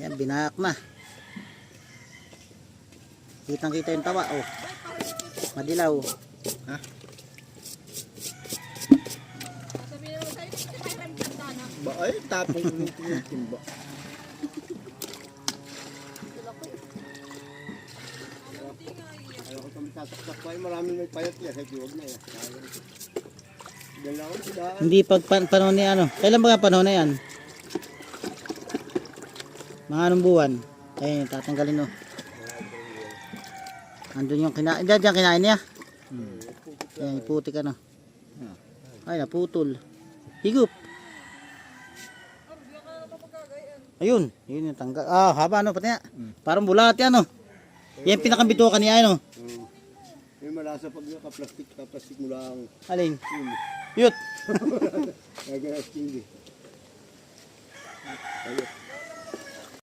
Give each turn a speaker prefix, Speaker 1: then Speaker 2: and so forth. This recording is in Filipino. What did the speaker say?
Speaker 1: Ayan, binayak na. Kitang kita yung tawa, oh. Madilaw.
Speaker 2: Ha? Ba ay tapong yung timba. Ayaw ko kami sasaksak pa, maraming may payat niya, sa huwag na yan. Dala ko sila.
Speaker 1: Hindi pag panahon ni ano. Kailan ba panahon na yan? Mga anong buwan? Ayun, tatanggalin, oh. Andun yung kinain. Diyan kinain niya. Ayan, iputik ano. Ay, naputol. Higup. Ayun, yun yung tanggal. Ah, haba ano pati nga. Parang bulat yan, oh. Yan pinakambitukan niya, ano.
Speaker 2: May malasa pag kaplastik mo lang.
Speaker 1: Alin? Yut.
Speaker 2: Nagalas hindi. Ayun.